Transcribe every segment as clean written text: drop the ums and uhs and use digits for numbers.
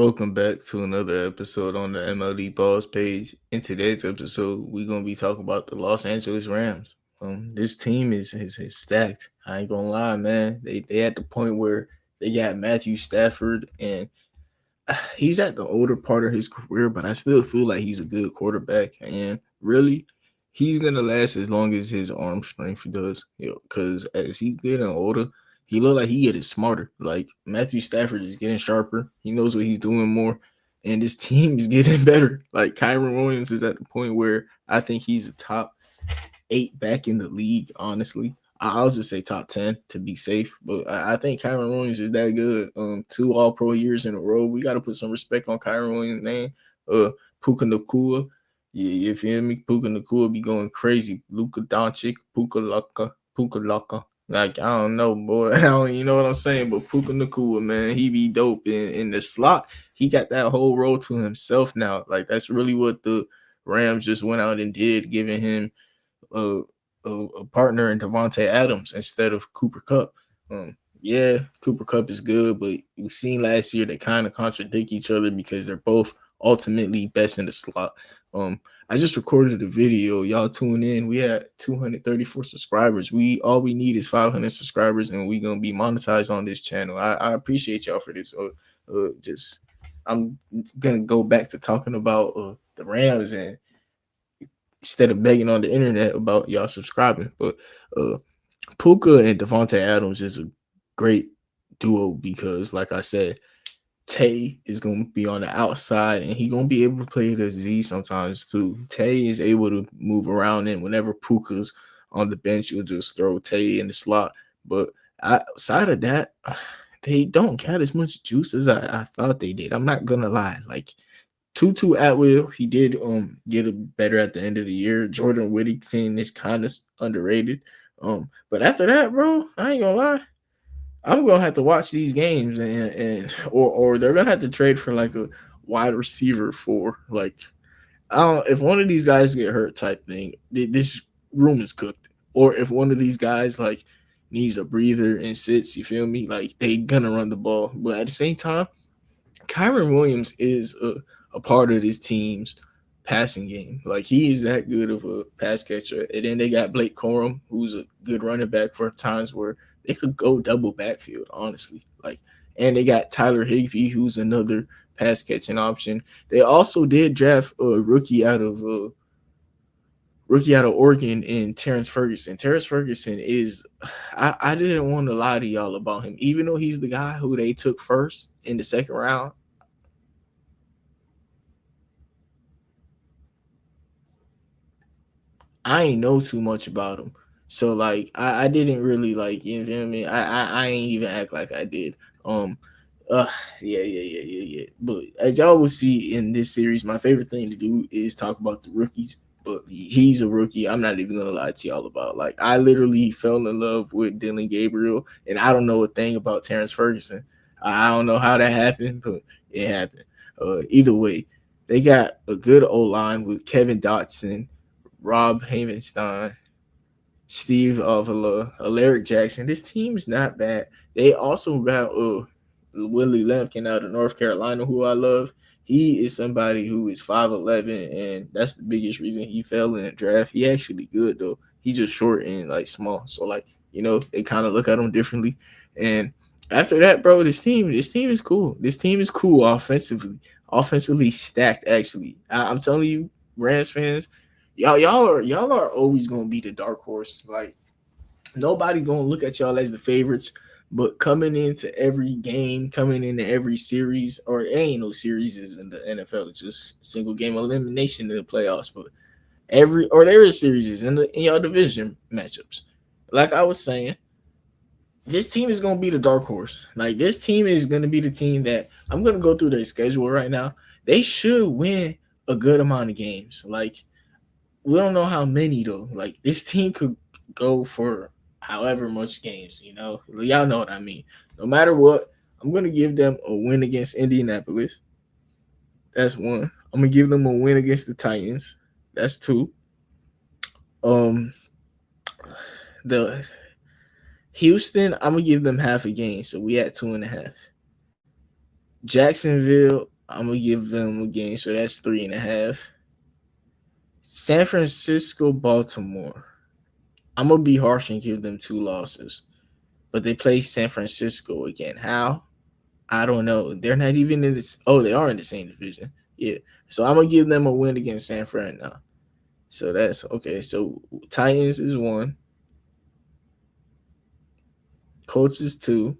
Welcome back to another episode on the MLD Balls page. In today's episode, we're gonna be talking about the Los Angeles Rams. This team is stacked. I ain't gonna lie, man. They at the point where they got Matthew Stafford, and he's at the older part of his career, but I still feel like he's a good quarterback. And really, he's gonna last as long as his arm strength does. Because as he's getting older, he look like he getting smarter. Like Matthew Stafford is getting sharper. He knows what he's doing more, and this team is getting better. Like Kyron Williams is at the point where I think he's a top 8 back in the league. Honestly, I'll just say top 10 to be safe. But I think Kyron Williams is that good. 2 All Pro years in a row. We got to put some respect on Kyron Williams' name. Puka Nakua. Yeah, you feel me? Puka Nakua be going crazy. Luka Doncic, Puka Laka. Like, I don't know, boy. I don't, you know what I'm saying? But Puka Nakua, man, he be dope in the slot. He got that whole role to himself now. Like, that's really what the Rams just went out and did, giving him a, a partner in Devontae Adams instead of Cooper Cup. Yeah, Cooper Cup is good, but we've seen last year they kind of contradict each other because they're both ultimately best in the slot. I just recorded a video. Y'all tune in. We had 234 subscribers. We need is 500 subscribers, and we gonna be monetized on this channel. I appreciate y'all for this. Just I'm gonna go back to talking about the Rams and instead of begging on the internet about y'all subscribing. But Puka and Devontae Adams is a great duo because, like I said, Tay is going to be on the outside and he going to be able to play the Z sometimes too. Tay is able to move around, and whenever Puka's on the bench, you'll just throw Tay in the slot. But outside of that, they don't got as much juice as I thought they did. I'm not gonna lie. Like Tutu Atwell, he did get a better at the end of the year. Jordan Whittington is kind of underrated. But after that, bro, I ain't gonna lie. I'm gonna have to watch these games and or they're gonna have to trade for like a wide receiver for like I don't if one of these guys get hurt type thing, this room is cooked. Or if one of these guys like needs a breather and sits, you feel me? Like they gonna run the ball. But at the same time, Kyron Williams is a part of this team's passing game. Like he is that good of a pass catcher. And then they got Blake Corum, who's a good running back for times where they could go double backfield, honestly. Like, and they got Tyler Higbee, who's another pass catching option. They also did draft a rookie out of Oregon in Terrence Ferguson. Terrence Ferguson is I didn't want to lie to y'all about him, even though he's the guy who they took first in the second round. I ain't know too much about him. So like I didn't really like you know what I mean. I ain't even act like I did. Um uh yeah. But as y'all will see in this series, my favorite thing to do is talk about the rookies. But he's a rookie. I'm not even gonna lie to y'all about. Like I literally fell in love with Dylan Gabriel, and I don't know a thing about Terrence Ferguson. I don't know how that happened, but it happened. Either way, they got a good O line with Kevin Dotson, Rob Havenstein, Steve Avila, Alaric Jackson. This team is not bad. They also got Willie Lampkin out of North Carolina, who I love. He is somebody who is 5'11", and that's the biggest reason he fell in the draft. He actually good though. He's just short and like small, so like they kind of look at him differently. And after that, bro, this team is cool. This team is cool offensively stacked. Actually, I'm telling you, Rams fans, y'all are always gonna be the dark horse. Like nobody gonna look at y'all as the favorites. But coming into every game, coming into every series, or there ain't no series in the NFL. It's just single game elimination in the playoffs. But there is series in your division matchups. Like I was saying, this team is gonna be the dark horse. Like this team is gonna be the team that I'm gonna go through their schedule right now. They should win a good amount of games. Like we don't know how many though. Like this team could go for however much games, Y'all know what I mean. No matter what, I'm gonna give them a win against Indianapolis. That's one. I'm gonna give them a win against the Titans. That's two. Um the Houston, I'm gonna give them half a game. So we at 2.5. Jacksonville, I'm gonna give them a game, so that's 3.5. San Francisco, Baltimore. I'm gonna be harsh and give them 2 losses, but they play San Francisco again. How? I don't know. They're not even in this. Oh, they are in the same division. Yeah. So I'm gonna give them a win against San Fran now. So that's okay. So Titans is 1, Colts is 2.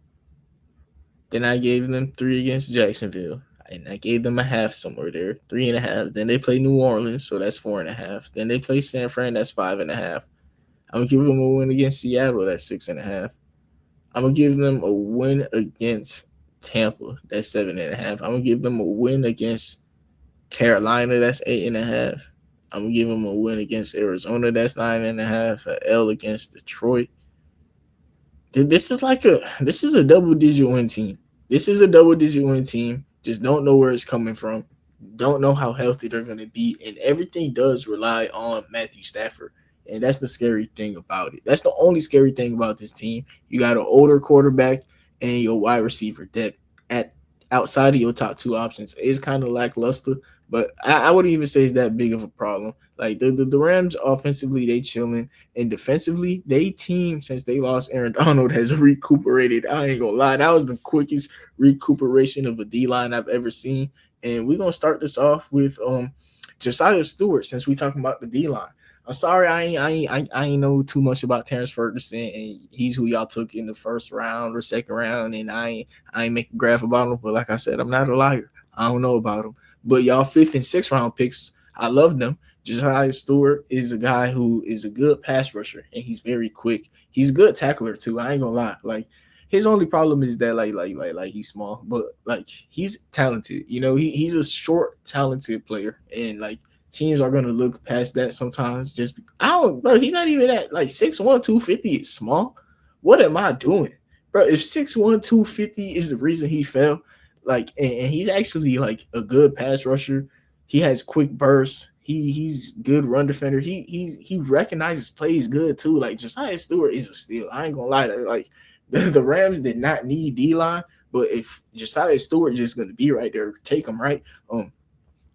Then I gave them 3 against Jacksonville. And I gave them a half somewhere there, 3.5. Then they play New Orleans, so that's 4.5. Then they play San Fran, that's 5.5. I'm gonna give them a win against Seattle, that's 6.5. I'm gonna give them a win against Tampa, that's 7.5. I'm gonna give them a win against Carolina, that's 8.5. I'm gonna give them a win against Arizona, that's 9.5. An L against Detroit. This is a double digit win team. This is a double digit win team. Just don't know where it's coming from. Don't know how healthy they're gonna be, and everything does rely on Matthew Stafford. And that's the scary thing about it. That's the only scary thing about this team. You got an older quarterback and your wide receiver depth at outside of your top 2 options is kind of lackluster. But I wouldn't even say it's that big of a problem. Like the Rams offensively, they chilling, and defensively, they team since they lost Aaron Donald has recuperated. I ain't gonna lie, that was the quickest recuperation of a D line I've ever seen. And we're gonna start this off with Josiah Stewart since we talking about the D line. I'm sorry, I ain't know too much about Terrence Ferguson, and he's who y'all took in the first round or second round, and I ain't make a graph about him. But like I said, I'm not a liar. I don't know about him. But y'all fifth and sixth round picks, I love them. Josiah Stewart is a guy who is a good pass rusher, and he's very quick. He's a good tackler too. I ain't gonna lie. Like his only problem is that like he's small, but like he's talented. You know, he's a short, talented player, and like teams are gonna look past that sometimes. Just I don't, bro. He's not even at like 6'1", 250 is small. What am I doing, bro? If 6'1", 250 is the reason he fell, like, and he's actually like a good pass rusher. He has quick bursts. He's good run defender. He recognizes plays good too. Like Josiah Stewart is a steal. I ain't gonna lie. Like the Rams did not need D line, but if Josiah Stewart just gonna be right there, take him right.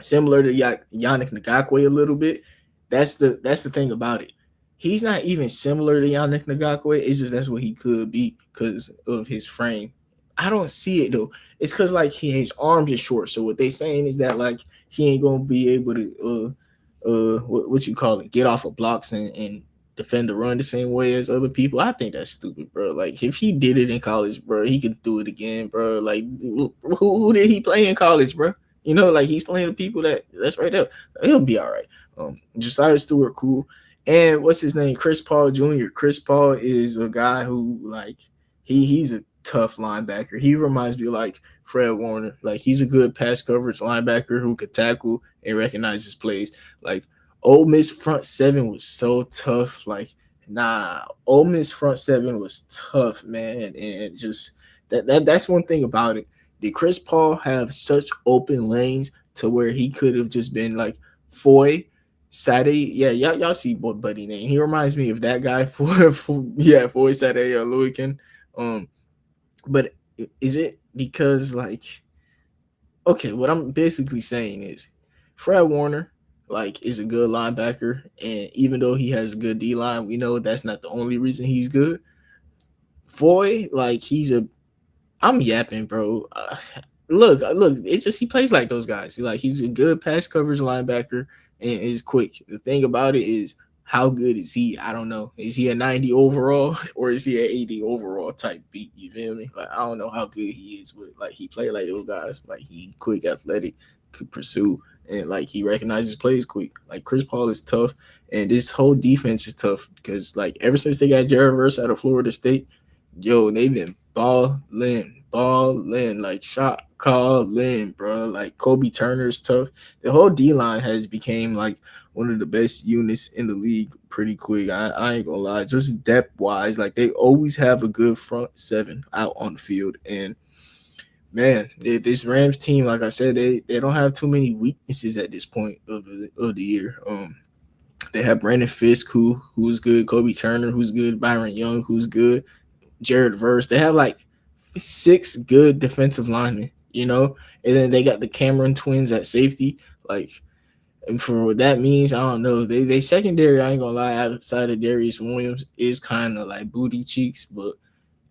Similar to Yannick Ngakwe a little bit. That's the thing about it. He's not even similar to Yannick Ngakwe. It's just that's what he could be because of his frame. I don't see it though. It's because like his arms are short. So what they saying is that like he ain't gonna be able to what you call it, get off of blocks and defend the run the same way as other people. I think that's stupid, bro. Like if he did it in college, bro, he could do it again, bro. Like who did he play in college, bro? You know, like he's playing the people that's right there. He'll be all right. Josiah Stewart, cool. And what's his name? Chris Paul Jr. Chris Paul is a guy who like he's a tough linebacker. He reminds me of like Fred Warner. Like he's a good pass coverage linebacker who could tackle and recognize his plays. Like Ole Miss front seven was so tough. Like Ole Miss front seven was tough, man, and just that's one thing about it. Did Chris Paul have such open lanes to where he could have just been like Foy, Sade? Yeah, y'all see what buddy name. He reminds me of that guy Foy Sade or Louican. Um, but is it because like okay, what I'm basically saying is Fred Warner like is a good linebacker, and even though he has a good D line, we know that's not the only reason he's good. Foy, like I'm yapping, bro. Look, it's just he plays like those guys. Like he's a good pass coverage linebacker and is quick. The thing about it is how good is he? I don't know. Is he a 90 overall or is he an 80 overall type beat? You feel me? Like I don't know how good he is, but like he played like those guys. Like he quick, athletic, could pursue, and like he recognizes plays quick. Like Chris Paul is tough, and this whole defense is tough because like ever since they got Jared Verse out of Florida State, yo, they've been balling, like shot calling, bro. Like Kobe Turner's tough. The whole D line has became like one of the best units in the league pretty quick. I ain't gonna lie, just depth wise, like they always have a good front seven out on the field. And man, this Rams team, like I said, they don't have too many weaknesses at this point of the year. They have Brandon Fisk, who's good, Kobe Turner, who's good, Byron Young, who's good, Jared Verse. They have like 6 good defensive linemen. you know. And then they got the Cameron twins at safety. Like, and for what that means, I don't know. They secondary, I ain't gonna lie, outside of Darius Williams is kind of like booty cheeks, but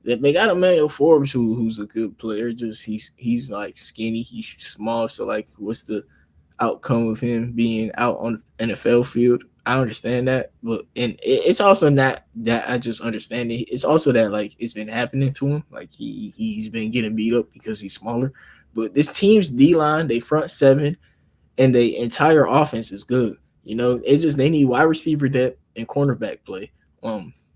they got Emmanuel Forbes who's a good player. Just he's like skinny, he's small. So like, what's the outcome of him being out on the NFL field? I understand that, but and it's also not that I just understand it. It's also that like it's been happening to him. Like he's been getting beat up because he's smaller. But this team's D line, they front seven, and the entire offense is good. You know, it's just they need wide receiver depth and cornerback play.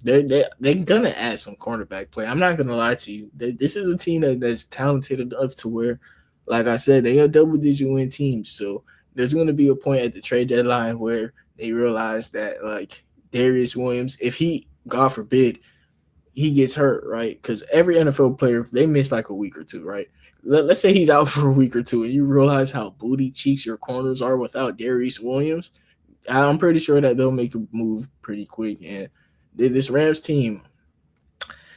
They're gonna add some cornerback play. I'm not gonna lie to you. This is a team that's talented enough to where, like I said, they are double digit win teams. So there's gonna be a point at the trade deadline where they realize that like Darius Williams, if he, God forbid, he gets hurt, right? Because every NFL player they miss like a week or two, right? Let's say he's out for a week or two, and you realize how booty cheeks your corners are without Darius Williams. I'm pretty sure that they'll make a move pretty quick. And this Rams team,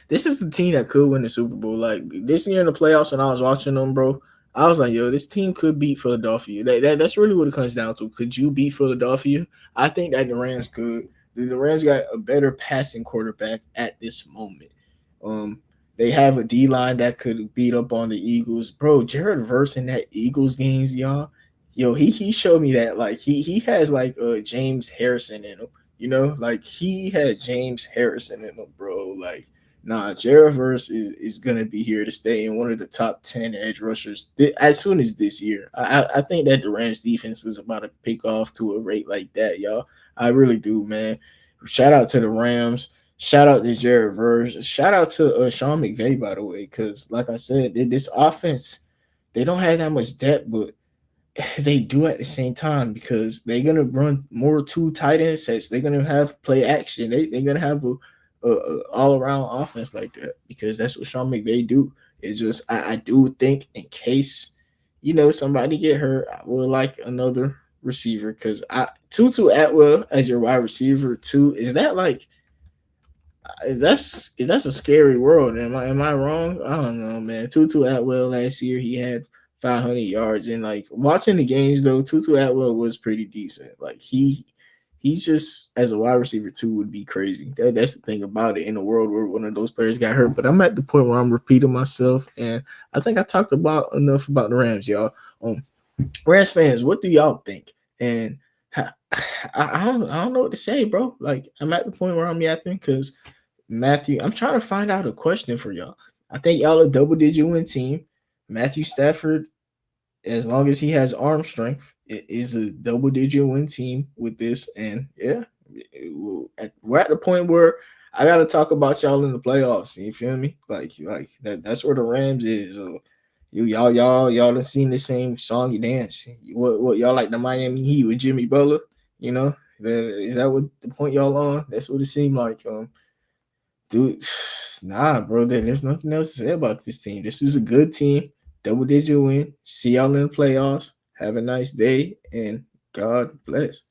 this is the team that could win the Super Bowl. Like this year in the playoffs, when I was watching them, bro, I was like, yo, this team could beat Philadelphia. That's really what it comes down to. Could you beat Philadelphia? I think that the Rams could. The Rams got a better passing quarterback at this moment. Um, they have a D line that could beat up on the Eagles, bro. Jared Verse in that Eagles games, y'all. Yo, he showed me that like he has like James Harrison in him. You know, like he had James Harrison in him, bro. Like, nah, Jared Verse is gonna be here to stay in one of the top 10 edge rushers as soon as this year. I think that the Rams defense is about to pick off to a rate like that, y'all. I really do, man. Shout out to the Rams. Shout out to Jared Verse. Shout out to Sean McVay, by the way, because like I said, this offense, they don't have that much depth, but they do at the same time because they're gonna run more two tight end sets. They're gonna have play action. They're gonna have a all around offense like that because that's what Sean McVay do. It's just I do think in case somebody get hurt, I would like another receiver because I Tutu Atwell as your wide receiver too. Is that like that's a scary world. Am I wrong? I don't know, man. Tutu Atwell last year he had 500 yards and like watching the games though, Tutu Atwell was pretty decent. Like he's just as a wide receiver too would be crazy. That's the thing about it in a world where one of those players got hurt. But I'm at the point where I'm repeating myself, and I think I talked about enough about the Rams, y'all. Rams fans, what do y'all think? And I don't know what to say, bro. Like I'm at the point where I'm yapping because Matthew, I'm trying to find out a question for y'all. I think y'all a double digit win team. Matthew Stafford, as long as he has arm strength, it is a double digit win team with this. And yeah, we're at the point where I got to talk about y'all in the playoffs. You feel me? Like that's where the Rams is. Y'all done seen the same song you dance. What y'all like the Miami Heat with Jimmy Butler? You know, is that what the point y'all on? That's what it seemed like. Dude, nah, bro. There's nothing else to say about this team. This is a good team. Double digit win. See y'all in the playoffs. Have a nice day and God bless.